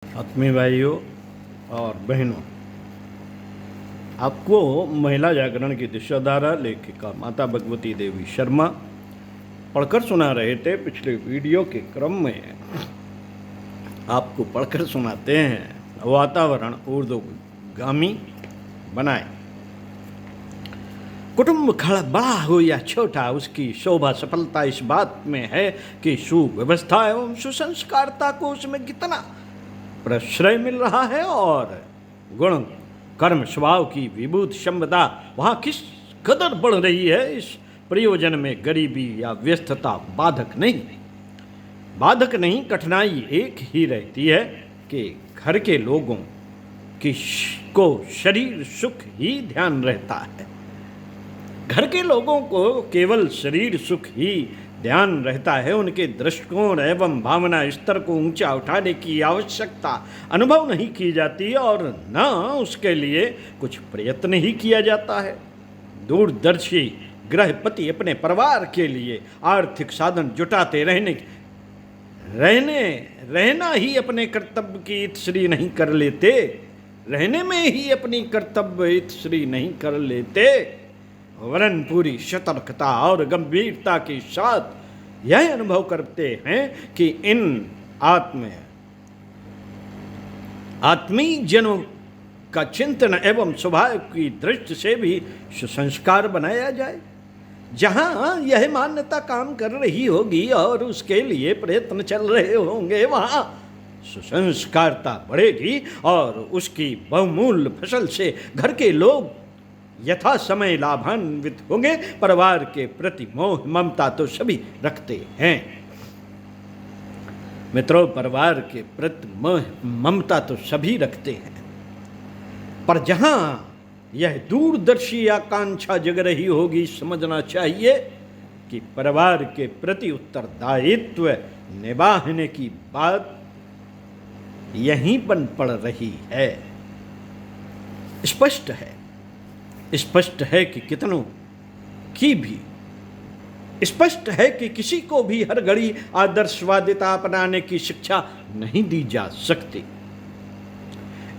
आत्मीय भाइयों और बहनों, आपको महिला जागरण की दिशाधारा लेखिका माता भगवती देवी शर्मा पढ़कर सुना रहे थे। पिछले वीडियो के क्रम में आपको पढ़कर सुनाते हैं। वातावरण ऊर्ध्वगामी बनाए। कुटुंब खड़ा बड़ा हो या छोटा, उसकी शोभा सफलता इस बात में है कि सुव्यवस्था एवं सुसंस्कारता को उसमें कितना प्रश्रय मिल रहा है और गुण कर्म स्वभाव की विभूत क्षमता वहाँ किस कदर बढ़ रही है। इस प्रयोजन में गरीबी या व्यस्तता बाधक नहीं, कठिनाई एक ही रहती है कि घर के लोगों को शरीर सुख ही ध्यान रहता है। घर के लोगों को केवल शरीर सुख ही ध्यान रहता है। उनके दृष्टिकोण एवं भावना स्तर को ऊंचा उठाने की आवश्यकता अनुभव नहीं की जाती और न उसके लिए कुछ प्रयत्न ही किया जाता है। दूरदर्शी गृहपति अपने परिवार के लिए आर्थिक साधन जुटाते रहना ही अपने कर्तव्य की इतश्री नहीं कर लेते, रहने में ही अपनी कर्तव्य इतश्री नहीं कर लेते, वरन पूरी सतर्कता और गंभीरता के साथ यह अनुभव करते हैं कि इन आत्मीय जनों का चिंतन एवं स्वभाव की दृष्टि से भी सुसंस्कार बनाया जाए। जहाँ यह मान्यता काम कर रही होगी और उसके लिए प्रयत्न चल रहे होंगे, वहाँ सुसंस्कारता बढ़ेगी और उसकी बहुमूल्य फसल से घर के लोग यथा समय लाभान्वित होंगे। परिवार के प्रति मोह ममता तो सभी रखते हैं मित्रों, परिवार के प्रति मोह ममता तो सभी रखते हैं, पर जहां यह दूरदर्शी आकांक्षा जग रही होगी, समझना चाहिए कि परिवार के प्रति उत्तरदायित्व निभाने की बात यहीं बन पड़ रही है। स्पष्ट है कि कितनों की भी स्पष्ट है कि किसी को भी हर घड़ी आदर्शवादिता अपनाने की शिक्षा नहीं दी जा सकती।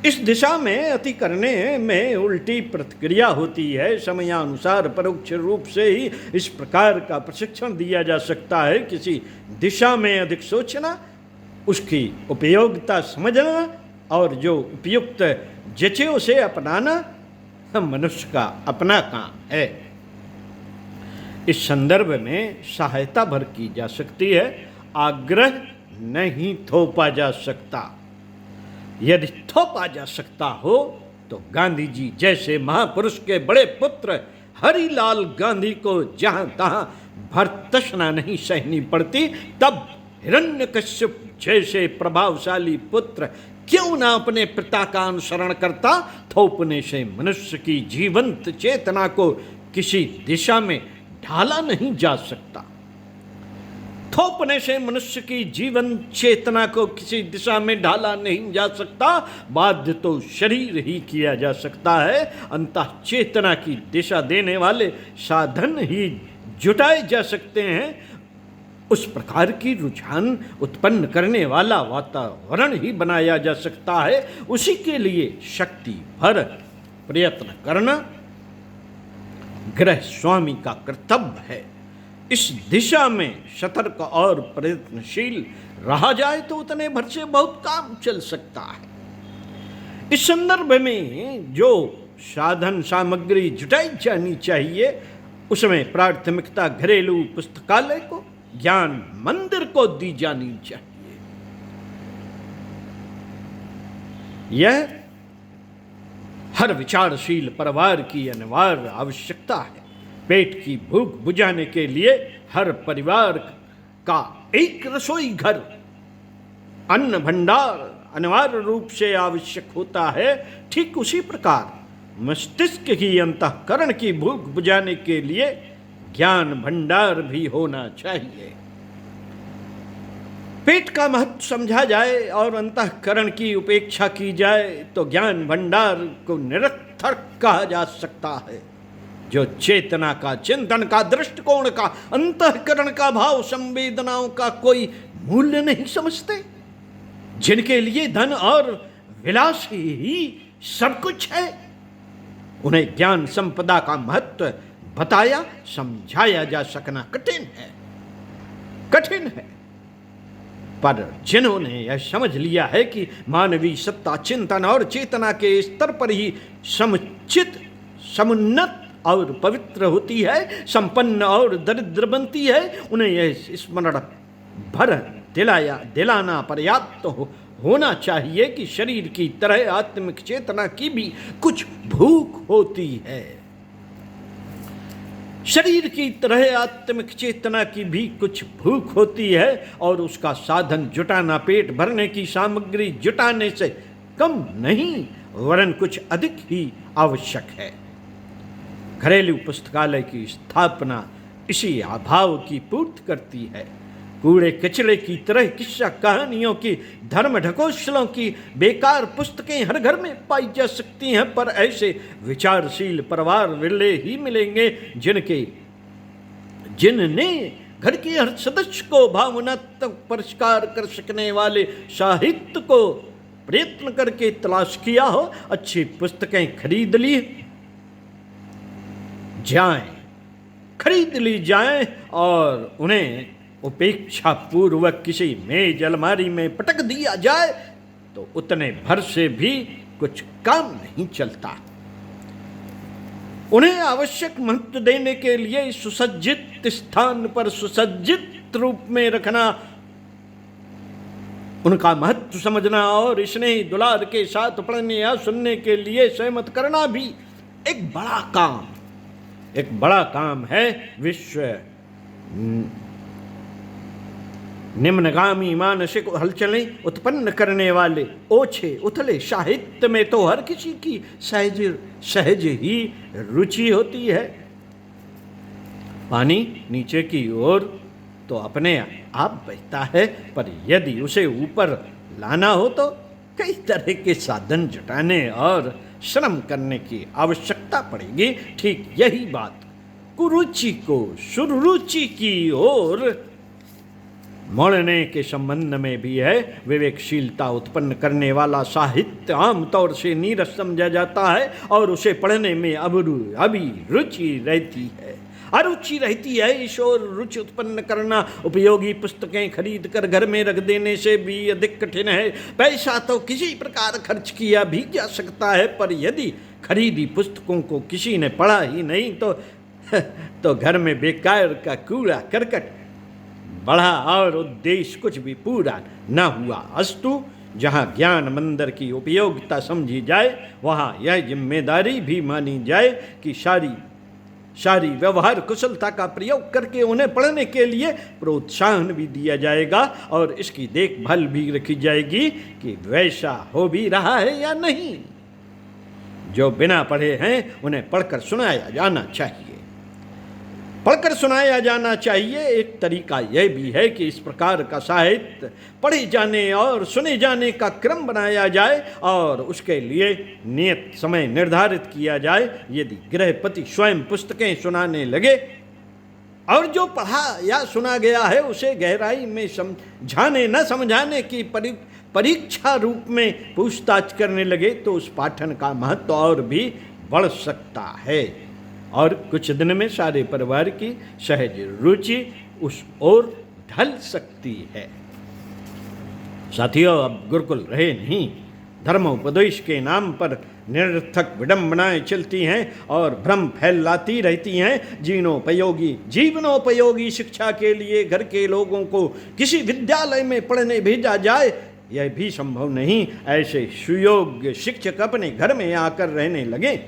इस दिशा में अति करने में उल्टी प्रतिक्रिया होती है। समयानुसार परोक्ष रूप से ही इस प्रकार का प्रशिक्षण दिया जा सकता है। किसी दिशा में अधिक सोचना, उसकी उपयोगिता समझना और जो उपयुक्त जचे उसे अपनाना मनुष्य का अपना काम है। इस संदर्भ में सहायता भर की जा सकती है, आग्रह नहीं थोपा जा सकता। यदि थोपा जा सकता हो तो गांधी जी जैसे महापुरुष के बड़े पुत्र हरिलाल गांधी को जहां तहां भर्त्सना नहीं सहनी पड़ती, तब हिरण्यकश्यप जैसे प्रभावशाली पुत्र क्यों ना अपने पिता का अनुसरण करता। थोपने से मनुष्य की जीवंत चेतना को किसी दिशा में ढाला नहीं जा सकता। थोपने से मनुष्य की जीवन चेतना को किसी दिशा में ढाला नहीं जा सकता। बाध्य तो शरीर ही किया जा सकता है। अंतः चेतना की दिशा देने वाले साधन ही जुटाए जा सकते हैं। उस प्रकार की रुझान उत्पन्न करने वाला वातावरण ही बनाया जा सकता है। उसी के लिए शक्ति भर प्रयत्न करना गृह स्वामी का कर्तव्य है। इस दिशा में सतर्क और प्रयत्नशील रहा जाए तो उतने भर से बहुत काम चल सकता है। इस संदर्भ में जो साधन सामग्री जुटाई जानी चाहिए, उसमें प्राथमिकता घरेलू पुस्तकालय को, ज्ञान मंदिर को दी जानी चाहिए। यह हर विचारशील परिवार की अनिवार्य आवश्यकता है। पेट की भूख बुझाने के लिए हर परिवार का एक रसोई घर, अन्न भंडार अनिवार्य रूप से आवश्यक होता है। ठीक उसी प्रकार मस्तिष्क की अंतःकरण की भूख बुझाने के लिए ज्ञान भंडार भी होना चाहिए। पेट का महत्व समझा जाए और अंतःकरण की उपेक्षा की जाए तो ज्ञान भंडार को निरर्थक कहा जा सकता है। जो चेतना का, चिंतन का, दृष्टिकोण का, अंतःकरण का, भाव संवेदनाओं का कोई मूल्य नहीं समझते, जिनके लिए धन और विलास ही सब कुछ है, उन्हें ज्ञान संपदा का महत्व बताया समझाया जा सकना कठिन है, कठिन है। पर जिन्होंने यह समझ लिया है कि मानवीय सत्ता चिंतन और चेतना के स्तर पर ही समुचित, समुन्नत और पवित्र होती है, संपन्न और दरिद्र बनती है, उन्हें यह स्मरण भर दिलाना पर्याप्त होना चाहिए कि शरीर की तरह आत्मिक चेतना की भी कुछ भूख होती है। शरीर की तरह आत्मिक चेतना की भी कुछ भूख होती है और उसका साधन जुटाना पेट भरने की सामग्री जुटाने से कम नहीं वरन कुछ अधिक ही आवश्यक है। घरेलू पुस्तकालय की स्थापना इसी अभाव की पूर्ति करती है। कूड़े कचरे की तरह किस्सा कहानियों की, धर्म ढकोसलों की बेकार पुस्तकें हर घर में पाई जा सकती हैं, पर ऐसे विचारशील परिवार विरले ही मिलेंगे जिनने घर के हर सदस्य को भावनात्मक परिष्कार कर सकने वाले साहित्य को प्रयत्न करके तलाश किया हो। अच्छी पुस्तकें खरीद ली जाएं और उन्हें उपेक्षा पूर्वक किसी मेज अलमारी में पटक दिया जाए तो उतने भर से भी कुछ काम नहीं चलता। उन्हें आवश्यक महत्व देने के लिए सुसज्जित स्थान पर सुसज्जित रूप में रखना, उनका महत्व समझना और स्नेह दुलार के साथ पढ़ने या सुनने के लिए सहमत करना भी एक बड़ा काम है। विश्व निम्नगामी मानसिक हलचलें उत्पन्न करने वाले ओछे उथले साहित्य में तो हर किसी की सहज ही रुचि होती है। पानी नीचे की ओर तो अपने आप बहता है, पर यदि उसे ऊपर लाना हो तो कई तरह के साधन जुटाने और श्रम करने की आवश्यकता पड़ेगी। ठीक यही बात कुरुचि को सुरुचि की ओर मोड़ने के संबंध में भी है। विवेकशीलता उत्पन्न करने वाला साहित्य आमतौर से नीरस समझा जाता है और उसे पढ़ने में अभी रुचि रहती है, अरुचि रहती है। इस ओर रुचि उत्पन्न करना उपयोगी पुस्तकें खरीद कर घर में रख देने से भी अधिक कठिन है। पैसा तो किसी प्रकार खर्च किया भी जा सकता है, पर यदि खरीदी पुस्तकों को किसी ने पढ़ा ही नहीं तो घर में बेकार का कूड़ा करकट बढ़ा और उद्देश्य कुछ भी पूरा न हुआ। अस्तु, जहाँ ज्ञान मंदिर की उपयोगिता समझी जाए वहाँ यह जिम्मेदारी भी मानी जाए कि सारी व्यवहार कुशलता का प्रयोग करके उन्हें पढ़ने के लिए प्रोत्साहन भी दिया जाएगा और इसकी देखभाल भी रखी जाएगी कि वैसा हो भी रहा है या नहीं। जो बिना पढ़े हैं उन्हें पढ़कर सुनाया जाना चाहिए। एक तरीका यह भी है कि इस प्रकार का साहित्य पढ़े जाने और सुने जाने का क्रम बनाया जाए और उसके लिए नियत समय निर्धारित किया जाए। यदि गृहपति स्वयं पुस्तकें सुनाने लगे और जो पढ़ा या सुना गया है उसे गहराई में समझाने न समझाने की परीक्षा रूप में पूछताछ करने लगे तो उस पाठन का महत्व और भी बढ़ सकता है और कुछ दिन में सारे परिवार की सहज रुचि उस ओर ढल सकती है। साथियों, अब गुरुकुल रहे नहीं। धर्मोपदेश के नाम पर निरर्थक विडंबनाएं चलती हैं और भ्रम फैलाती रहती हैं। जीवनोपयोगी शिक्षा के लिए घर के लोगों को किसी विद्यालय में पढ़ने भेजा जाए, यह भी संभव नहीं। ऐसे सुयोग्य शिक्षक अपने घर में आकर रहने लगे,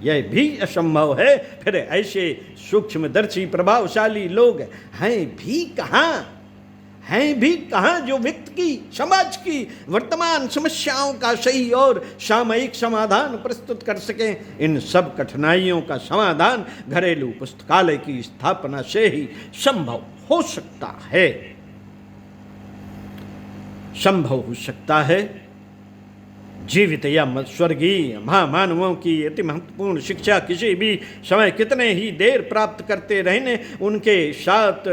यह भी असंभव है। फिर ऐसे सूक्ष्मदर्शी प्रभावशाली लोग हैं भी कहाँ जो व्यक्ति की, समाज की वर्तमान समस्याओं का सही और सामयिक समाधान प्रस्तुत कर सकें। इन सब कठिनाइयों का समाधान घरेलू पुस्तकालय की स्थापना से ही संभव हो सकता है। जीवित या स्वर्गीय महामानवों की अति महत्वपूर्ण शिक्षा किसी भी समय कितने ही देर प्राप्त करते रहने, उनके साथ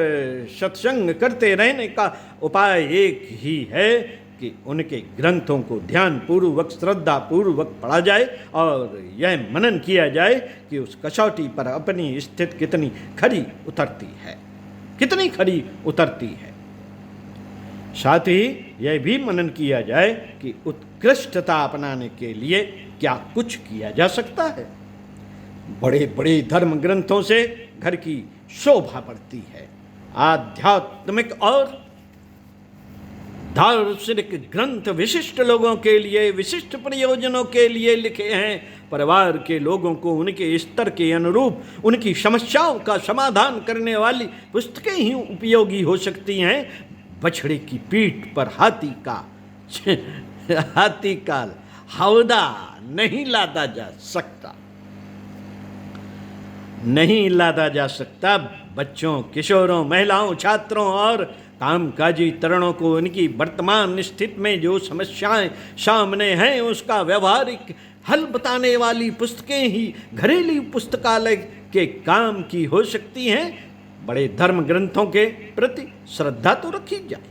सत्संग करते रहने का उपाय एक ही है कि उनके ग्रंथों को ध्यानपूर्वक श्रद्धापूर्वक पढ़ा जाए और यह मनन किया जाए कि उस कसौटी पर अपनी स्थिति कितनी खरी उतरती है, कितनी खरी उतरती है। साथ ही यह भी मनन किया जाए कि उत्कृष्टता अपनाने के लिए क्या कुछ किया जा सकता है। बड़े बड़े धर्म ग्रंथों से घर की शोभा बढ़ती है। आध्यात्मिक और दार्शनिक ग्रंथ विशिष्ट लोगों के लिए, विशिष्ट प्रयोजनों के लिए लिखे हैं। परिवार के लोगों को उनके स्तर के अनुरूप उनकी समस्याओं का समाधान करने वाली पुस्तकें ही उपयोगी हो सकती हैं। बछड़े की पीठ पर हाथी का हौदा नहीं लादा जा सकता, नहीं लादा जा सकता। बच्चों, किशोरों, महिलाओं, छात्रों और कामकाजी तरुणों को उनकी वर्तमान स्थिति में जो समस्याएं सामने हैं उसका व्यवहारिक हल बताने वाली पुस्तकें ही घरेलू पुस्तकालय के काम की हो सकती हैं। बड़े धर्म ग्रंथों के प्रति श्रद्धा तो रखी जाए,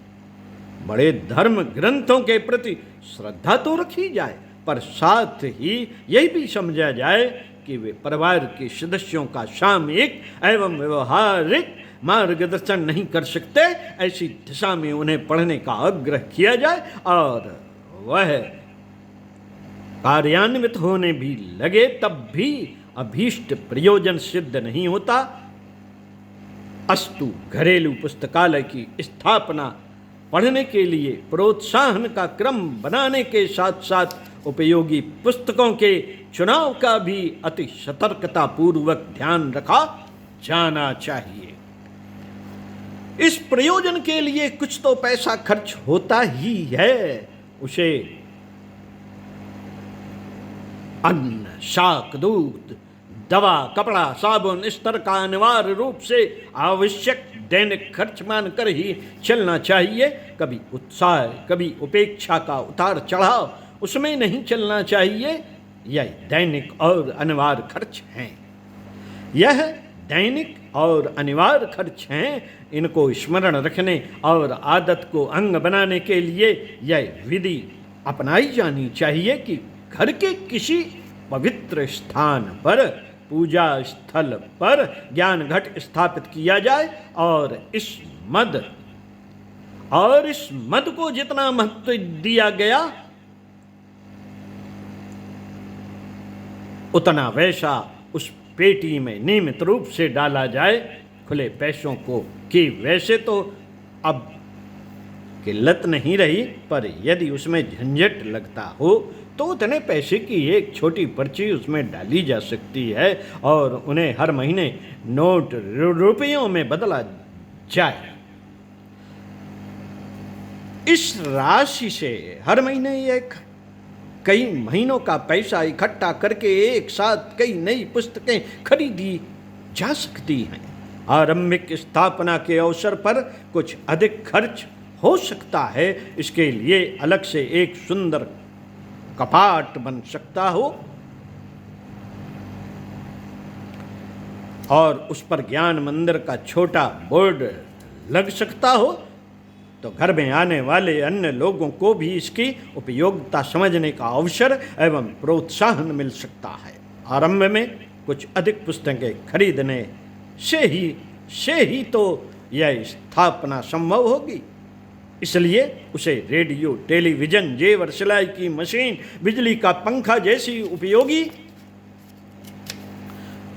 बड़े धर्म ग्रंथों के प्रति श्रद्धा तो रखी जाए, पर साथ ही यह भी समझा जाए कि वे परिवार के सदस्यों का सामयिक एवं व्यवहारिक मार्गदर्शन नहीं कर सकते। ऐसी दिशा में उन्हें पढ़ने का आग्रह किया जाए और वह कार्यान्वित होने भी लगे, तब भी अभीष्ट प्रयोजन सिद्ध नहीं होता। अस्तु, घरेलू पुस्तकालय की स्थापना पढ़ने के लिए प्रोत्साहन का क्रम बनाने के साथ साथ उपयोगी पुस्तकों के चुनाव का भी अति सतर्कता पूर्वक ध्यान रखा जाना चाहिए। इस प्रयोजन के लिए कुछ तो पैसा खर्च होता ही है। उसे अन्न, शाक, दूध, दवा, कपड़ा, साबुन, इस तरह का अनिवार्य रूप से आवश्यक दैनिक खर्च मानकर ही चलना चाहिए। कभी उत्साह, कभी उपेक्षा का उतार चढ़ाव उसमें नहीं चलना चाहिए। यह दैनिक और अनिवार्य खर्च हैं, यह दैनिक और अनिवार्य खर्च हैं। इनको स्मरण रखने और आदत को अंग बनाने के लिए यह विधि अपनाई जानी चाहिए कि घर के किसी पवित्र स्थान पर, पूजा स्थल पर ज्ञान घट स्थापित किया जाए और इस मद को जितना महत्व दिया गया उतना वैसा उस पेटी में नियमित रूप से डाला जाए। खुले पैसों को कि वैसे तो अब किल्लत नहीं रही, पर यदि उसमें झंझट लगता हो तो उतने पैसे की एक छोटी पर्ची उसमें डाली जा सकती है और उन्हें हर महीने नोट रुपयों में बदला जाए। इस राशि से हर महीने एक कई महीनों का पैसा इकट्ठा करके एक साथ कई नई पुस्तकें खरीदी जा सकती हैं। आरंभिक स्थापना के अवसर पर कुछ अधिक खर्च हो सकता है। इसके लिए अलग से एक सुंदर कपाट बन सकता हो और उस पर ज्ञान मंदिर का छोटा बोर्ड लग सकता हो, तो घर में आने वाले अन्य लोगों को भी इसकी उपयोगिता समझने का अवसर एवं प्रोत्साहन मिल सकता है। आरंभ में कुछ अधिक पुस्तकें खरीदने से ही तो यह स्थापना संभव होगी। इसलिए उसे रेडियो, टेलीविजन, जेवर, सिलाई की मशीन, बिजली का पंखा जैसी उपयोगी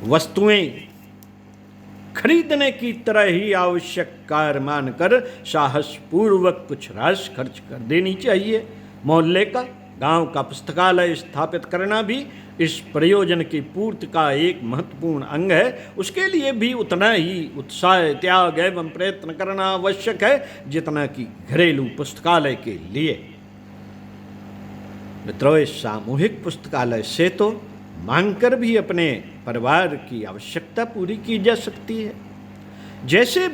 वस्तुएं खरीदने की तरह ही आवश्यक कार्य मानकर साहस पूर्वक कुछ राशि खर्च कर देनी चाहिए। मोहल्ले का, गांव का पुस्तकालय स्थापित करना भी इस प्रयोजन की पूर्ति का एक महत्वपूर्ण अंग है। उसके लिए भी उतना ही उत्साह, त्याग एवं प्रयत्न करना आवश्यक है जितना कि घरेलू पुस्तकालय के लिए। मित्रों, इस सामूहिक पुस्तकालय से तो मांगकर भी अपने परिवार की आवश्यकता पूरी की जा सकती है। जैसी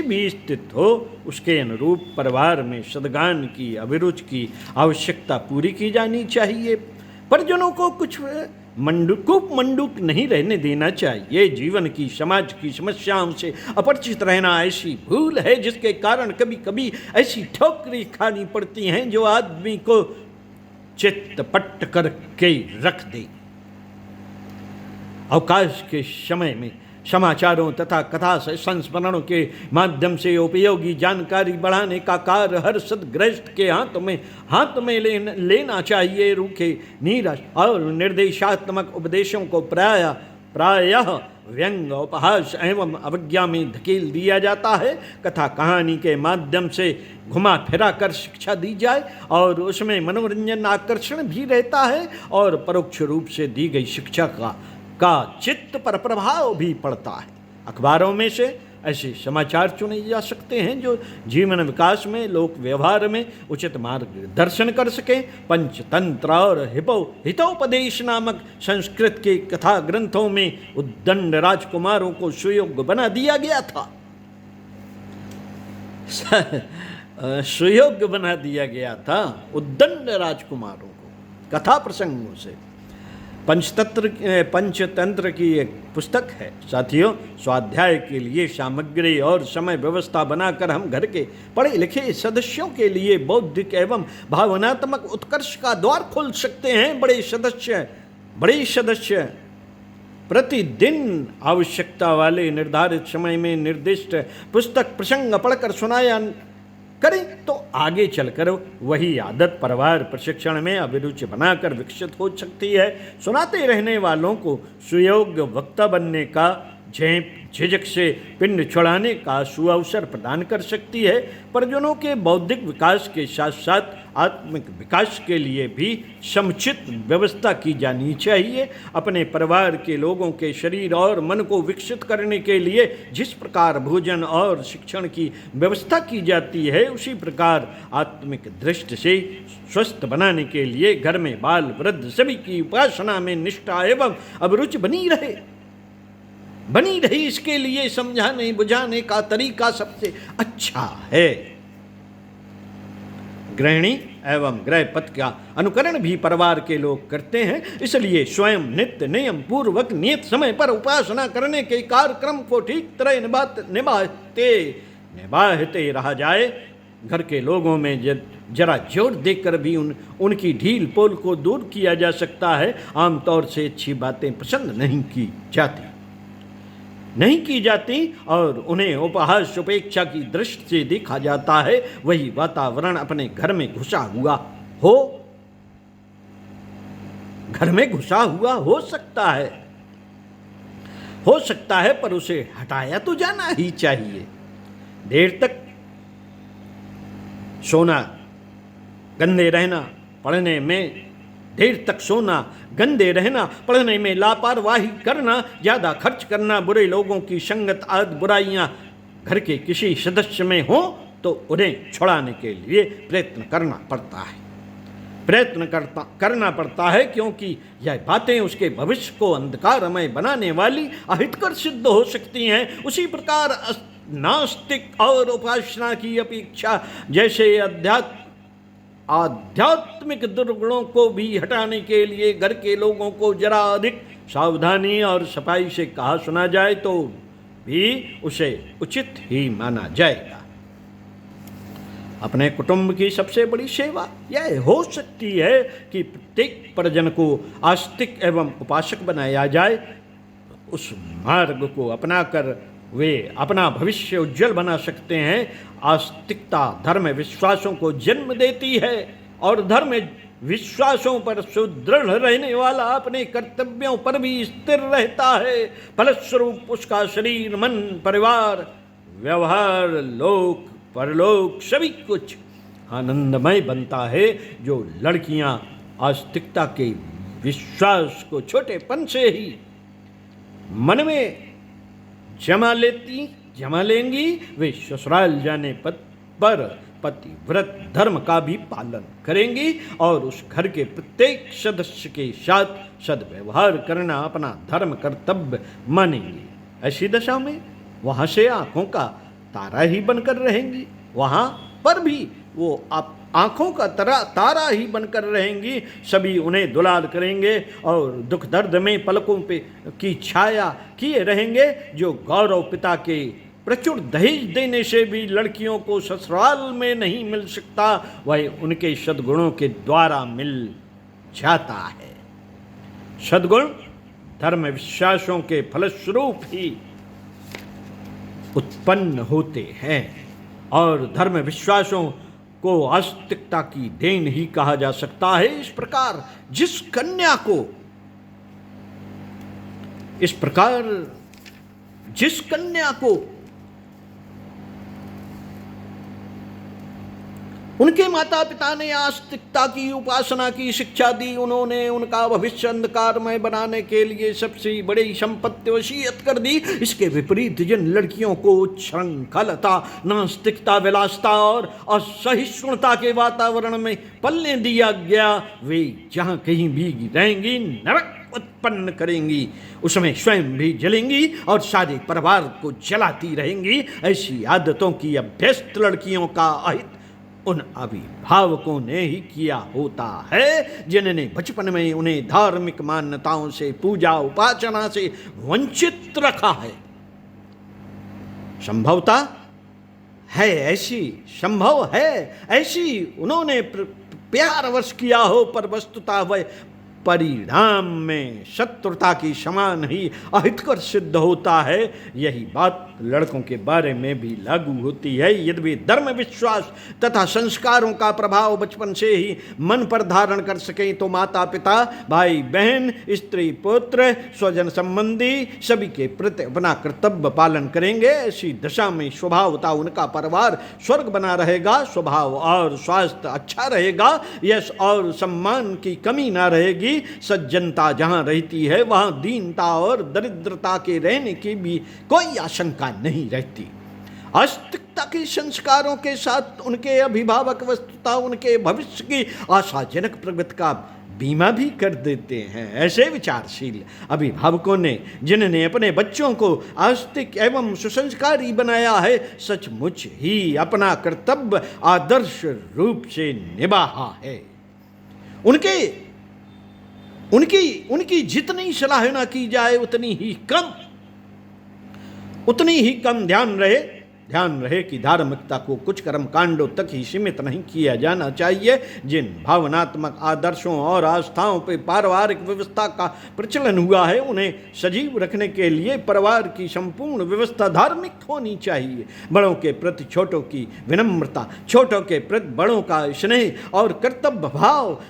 भी स्थिति हो उसके अनुरूप परिवार में सद्गान की, अभिरुचि की आवश्यकता पूरी की जानी चाहिए। परिजनों को कुछ मंडूक नहीं रहने देना चाहिए। जीवन की, समाज की समस्याओं से अपरिचित रहना ऐसी भूल है जिसके कारण कभी कभी ऐसी ठोकरें खानी पड़ती हैं जो आदमी को चित्त पट करके रख दे। अवकाश के समय में समाचारों तथा कथा से संस्मरणों के माध्यम से उपयोगी जानकारी बढ़ाने का कार्य हर सद्गृहस्थ के हाथ में लेना चाहिए। रूखे, नीरस और निर्देशात्मक उपदेशों को प्रायः व्यंग, उपहास एवं अवज्ञा में धकेल दिया जाता है। कथा कहानी के माध्यम से घुमा फिरा कर शिक्षा दी जाए और उसमें मनोरंजन, आकर्षण भी रहता है और परोक्ष रूप से दी गई शिक्षा का चित्त पर प्रभाव भी पड़ता है। अखबारों में से ऐसे समाचार चुने जा सकते हैं जो जीवन विकास में, लोक व्यवहार में उचित मार्गदर्शन कर सके। पंचतंत्र और हितोपदेश नामक संस्कृत के कथा ग्रंथों में उद्दंड राजकुमारों को सुयोग्य बना दिया गया था। सुयोग्य बना दिया गया था उद्दंड राजकुमारों को कथा प्रसंगों से। पंचतंत्र की एक पुस्तक है। साथियों, स्वाध्याय के लिए सामग्री और समय व्यवस्था बनाकर हम घर के पढ़े लिखे सदस्यों के लिए बौद्धिक एवं भावनात्मक उत्कर्ष का द्वार खोल सकते हैं। बड़े सदस्य प्रतिदिन आवश्यकता वाले निर्धारित समय में निर्दिष्ट पुस्तक प्रसंग पढ़कर सुनाया करें तो आगे चलकर वही आदत परिवार प्रशिक्षण में अभिरुचि बनाकर विकसित हो सकती है। सुनाते रहने वालों को सुयोग्य वक्ता बनने का, झिझक से पिंड छुड़ाने का सुअवसर प्रदान कर सकती है। परिजनों के बौद्धिक विकास के साथ साथ आत्मिक विकास के लिए भी समुचित व्यवस्था की जानी चाहिए। अपने परिवार के लोगों के शरीर और मन को विकसित करने के लिए जिस प्रकार भोजन और शिक्षण की व्यवस्था की जाती है, उसी प्रकार आत्मिक दृष्टि से स्वस्थ बनाने के लिए घर में बाल वृद्ध सभी की उपासना में निष्ठा एवं अभिरुचि बनी रहे। इसके लिए समझाने बुझाने का तरीका सबसे अच्छा है। गृहिणी एवं गृहपति का अनुकरण भी परिवार के लोग करते हैं, इसलिए स्वयं नित्य नियम पूर्वक नियत समय पर उपासना करने के कार्यक्रम को ठीक तरह निभाते रहा जाए। घर के लोगों में जरा जोर देकर भी उनकी ढील पोल को दूर किया जा सकता है। आमतौर से अच्छी बातें पसंद नहीं की जाती और उन्हें उपहास उपेक्षा की दृष्टि से देखा जाता है। वही वातावरण अपने घर में घुसा हुआ हो सकता है पर उसे हटाया तो जाना ही चाहिए। देर तक सोना, गंदे रहना, पढ़ने में लापरवाही करना, ज़्यादा खर्च करना, बुरे लोगों की संगत आदि बुराइयां घर के किसी सदस्य में हो तो उन्हें छुड़ाने के लिए प्रयत्न करना पड़ता है क्योंकि यह बातें उसके भविष्य को अंधकारमय बनाने वाली अहितकर सिद्ध हो सकती हैं। उसी प्रकार नास्तिक और उपासना की अपेक्षा जैसे आध्यात्मिक दुर्गुणों को भी हटाने के लिए घर के लोगों को जरा अधिक सावधानी और सफाई से कहा सुना जाए तो भी उसे उचित ही माना जाएगा। अपने कुटुंब की सबसे बड़ी सेवा यह हो सकती है कि प्रत्येक परिजन को आस्तिक एवं उपासक बनाया जाए। उस मार्ग को अपनाकर वे अपना भविष्य उज्जवल बना सकते हैं। आस्तिकता धर्म विश्वासों को जन्म देती है और धर्म विश्वासों पर सुदृढ़ रहने वाला अपने कर्तव्यों पर भी स्थिर रहता है। फलस्वरूप उसका शरीर, मन, परिवार, व्यवहार, लोक परलोक सभी कुछ आनंदमय बनता है। जो लड़कियां आस्तिकता के विश्वास को छोटेपन से ही मन में जमा लेंगी, वे ससुराल जाने पर पतिव्रत धर्म का भी पालन करेंगी और उस घर के प्रत्येक सदस्य के साथ सद्व्यवहार करना अपना धर्म कर्तव्य मानेंगी। ऐसी दशा में वहाँ से आंखों का तारा ही बनकर रहेंगी। वहाँ पर भी वो आंखों का तारा ही बनकर रहेंगी। सभी उन्हें दुलार करेंगे और दुख दर्द में पलकों पे की छाया किए रहेंगे। जो गौरव पिता के प्रचुर दहेज देने से भी लड़कियों को ससुराल में नहीं मिल सकता, वह उनके सद्गुणों के द्वारा मिल जाता है। सद्गुण धर्म विश्वासों के फलस्वरूप ही उत्पन्न होते हैं और धर्म विश्वासों को आस्तिकता की देन ही कहा जा सकता है। इस प्रकार जिस कन्या को उनके माता पिता ने आस्तिकता की उपासना की शिक्षा दी, उन्होंने उनका भविष्य अंधकारमय बनाने के लिए सबसे बड़ी संपत्ति वसीयत कर दी। इसके विपरीत जिन लड़कियों को उच्छृंखलता, नास्तिकता, विलासता और असहिष्णुता के वातावरण में पलने दिया गया, वे जहां कहीं भी रहेंगी नरक उत्पन्न करेंगी, उसमें स्वयं भी जलेंगी और सारे परिवार को जलाती रहेंगी। ऐसी आदतों की अभ्यस्त लड़कियों का अहित उन अभिभावकों ने ही किया होता है जिन्होंने बचपन में उन्हें धार्मिक मान्यताओं से, पूजा उपासना से वंचित रखा है। संभव है ऐसी उन्होंने प्यार वश किया हो, पर वस्तुतः वह परिणाम में शत्रुता की समान ही अहितकर सिद्ध होता है। यही बात लड़कों के बारे में भी लागू होती है। यदि धर्म विश्वास तथा संस्कारों का प्रभाव बचपन से ही मन पर धारण कर सकें तो माता पिता, भाई बहन, स्त्री पुत्र, स्वजन संबंधी सभी के प्रति अपना कर्तव्य पालन करेंगे। ऐसी दशा में स्वभावतः उनका परिवार स्वर्ग बना रहेगा, स्वभाव और स्वास्थ्य अच्छा रहेगा, यश और सम्मान की कमी ना रहेगी। सज्जनता जहां रहती है वहां दीनता और दरिद्रता के रहने की भी कोई आशंका नहीं रहती। आस्तिकता के संस्कारों के साथ उनके अभिभावक वस्तुतः उनके भविष्य की आशाजनक प्रगति का बीमा भी कर देते हैं। ऐसे विचारशील अभिभावकों ने जिन्होंने अपने बच्चों को आस्तिक एवं सुसंस्कारी बनाया है, सचमुच ही अपना कर्तव्य आदर्श रूप से निभाया है। उनकी जितनी सराहना की जाए उतनी ही कम ध्यान रहे कि धार्मिकता को कुछ कर्म कांडों तक ही सीमित नहीं किया जाना चाहिए। जिन भावनात्मक आदर्शों और आस्थाओं पर पारिवारिक व्यवस्था का प्रचलन हुआ है, उन्हें सजीव रखने के लिए परिवार की संपूर्ण व्यवस्था धार्मिक होनी चाहिए। बड़ों के प्रति छोटों की विनम्रता, छोटों के प्रति बड़ों का स्नेह और कर्तव्य भाव,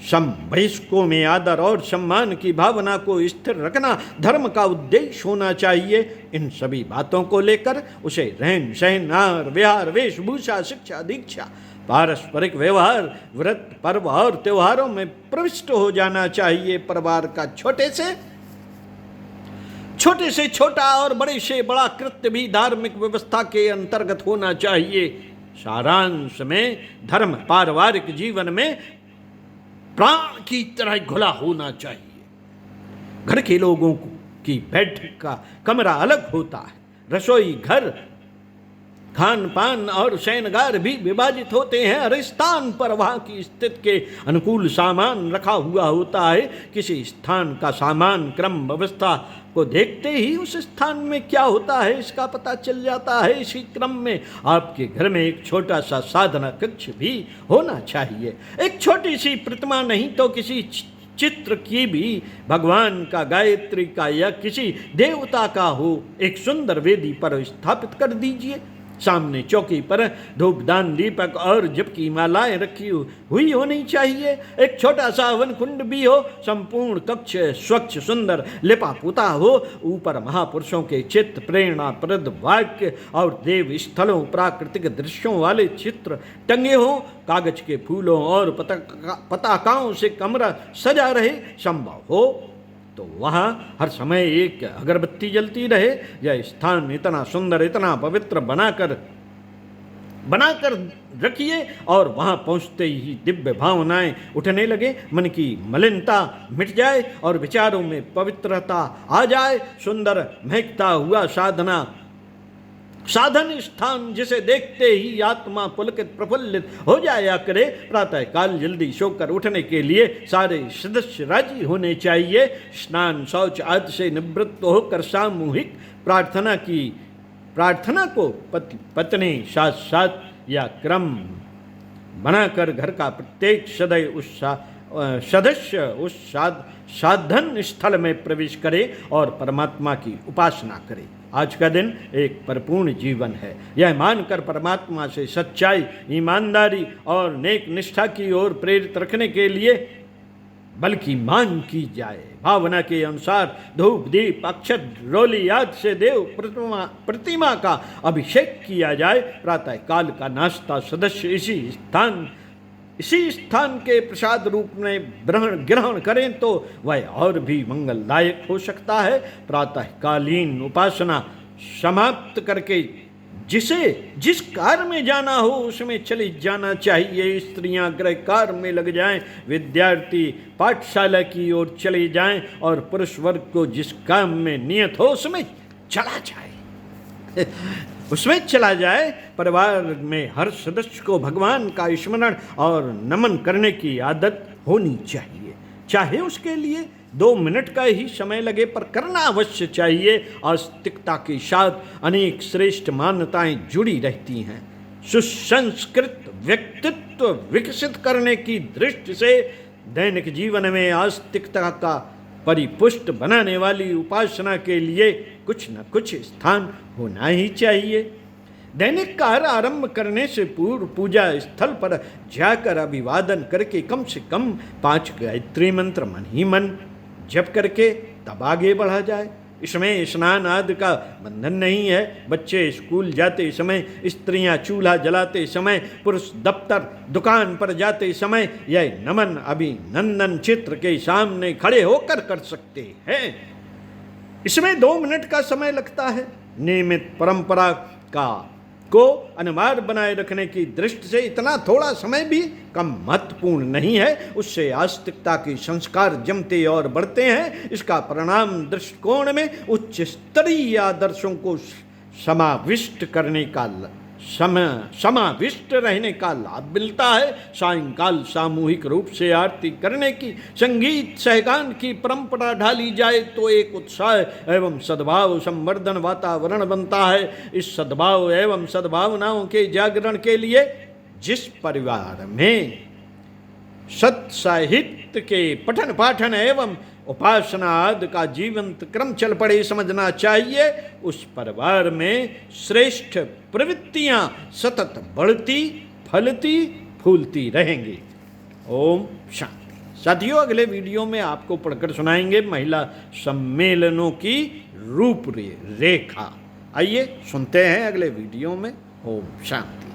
समवयस्कों में आदर और सम्मान की भावना को स्थिर रखना धर्म का उद्देश्य होना चाहिए। इन सभी बातों को लेकर उसे रहन सहन, आहार विहार, वेशभूषा, शिक्षा दीक्षा, पारस्परिक व्यवहार, व्रत, पर्व और त्योहारों में प्रविष्ट हो जाना चाहिए। परिवार का छोटे से छोटा और बड़े से बड़ा कृत्य भी धार्मिक व्यवस्था के अंतर्गत होना चाहिए। सारांश में धर्म पारिवारिक जीवन में प्राण की तरह घुला होना चाहिए। घर के लोगों की बैठक का कमरा अलग होता है, रसोई घर, खान पान और शयनगार भी विभाजित होते हैं। हर स्थान पर वहाँ की स्थिति के अनुकूल सामान रखा हुआ होता है। किसी स्थान का सामान क्रम व्यवस्था को देखते ही उस स्थान में क्या होता है इसका पता चल जाता है। इसी क्रम में आपके घर में एक छोटा सा साधना कक्ष भी होना चाहिए। एक छोटी सी प्रतिमा नहीं तो किसी चित्र की भी, भगवान का, गायत्री का या किसी देवता का हो, एक सुंदर वेदी पर स्थापित कर दीजिए। सामने चौकी पर धूपदान, दीपक और जप की मालाएं रखी हुई होनी चाहिए। एक छोटा सा हवन कुंड भी हो। संपूर्ण कक्ष स्वच्छ सुंदर लिपा पुता हो। ऊपर महापुरुषों के चित्र, प्रेरणाप्रद वाक्य और देव स्थलों, प्राकृतिक दृश्यों वाले चित्र टंगे हों। कागज के फूलों और पताकाओं से कमरा सजा रहे। संभव हो तो वहाँ हर समय एक अगरबत्ती जलती रहे। यह स्थान इतना सुंदर, इतना पवित्र बनाकर रखिए और वहाँ पहुँचते ही दिव्य भावनाएं उठने लगे। मन की मलिनता मिट जाए और विचारों में पवित्रता आ जाए। सुंदर महकता हुआ साधना साधन स्थान जिसे देखते ही आत्मा पुलकित प्रफुल्लित हो जाया करे। प्रातः काल जल्दी सोकर उठने के लिए सारे सदस्य राजी होने चाहिए। स्नान शौच आदि से निवृत्त होकर सामूहिक प्रार्थना को पति पत्नी साथ साथ या क्रम बनाकर घर का प्रत्येक सदस्य उस साधन स्थल में प्रवेश करे और परमात्मा की उपासना करे। आज का दिन एक परिपूर्ण जीवन है, यह मानकर परमात्मा से सच्चाई, ईमानदारी और नेक निष्ठा की ओर प्रेरित रखने के लिए बल्कि मांग की जाए। भावना के अनुसार धूप दीप अक्षत रोली आदि से देव प्रतिमा का अभिषेक किया जाए। प्रातः काल का नाश्ता सदस्य इसी स्थान के प्रसाद रूप में ग्रहण करें तो वह और भी मंगलदायक हो सकता है। प्रातःकालीन उपासना समाप्त करके जिस कार्य में जाना हो उसमें चले जाना चाहिए। स्त्रियां गृह कार्य में लग जाएं, विद्यार्थी पाठशाला की ओर चले जाएं और पुरुष वर्ग को जिस काम में नियत हो उसमें चला जाए। परिवार में हर सदस्य को भगवान का स्मरण और नमन करने की आदत होनी चाहिए, चाहे उसके लिए 2 मिनट का ही समय लगे, पर करना अवश्य चाहिए। आस्तिकता के साथ अनेक श्रेष्ठ मान्यताएं जुड़ी रहती हैं। सुसंस्कृत व्यक्तित्व विकसित करने की दृष्टि से दैनिक जीवन में आस्तिकता का परिपुष्ट बनाने वाली उपासना के लिए कुछ न कुछ स्थान होना ही चाहिए। दैनिक कार्य आरंभ करने से पूर्व पूजा स्थल पर जाकर अभिवादन करके कम से कम 5 गायत्री मंत्र मन ही मन जप करके तब आगे बढ़ा जाए। इसमें स्नान आदि का बंधन नहीं है। बच्चे स्कूल जाते समय, स्त्रियां चूल्हा जलाते समय, पुरुष दफ्तर दुकान पर जाते समय यह नमन अभिनंदन चित्र के सामने खड़े होकर कर सकते हैं। इसमें 2 मिनट का समय लगता है। नियमित परंपरा को अनिवार्य बनाए रखने की दृष्टि से इतना थोड़ा समय भी कम महत्वपूर्ण नहीं है। उससे आस्तिकता के संस्कार जमते और बढ़ते हैं। इसका परिणाम दृष्टिकोण में उच्च स्तरीय आदर्शों को समाविष्ट रहने का लाभ मिलता है। सायंकाल सामूहिक रूप से आरती करने की, संगीत सहगान की परंपरा ढाली जाए तो एक उत्साह एवं सद्भाव संवर्धन वातावरण बनता है। इस सद्भाव एवं सद्भावनाओं के जागरण के लिए जिस परिवार में सत साहित्य के पठन पाठन एवं उपासना आदि का जीवंत क्रम चल पड़े, समझना चाहिए उस परिवार में श्रेष्ठ प्रवृत्तियां सतत बढ़ती फलती फूलती रहेंगी। ओम शांति। साथियों, अगले वीडियो में आपको पढ़कर सुनाएंगे महिला सम्मेलनों की रूपरेखा। आइए सुनते हैं अगले वीडियो में। ओम शांति।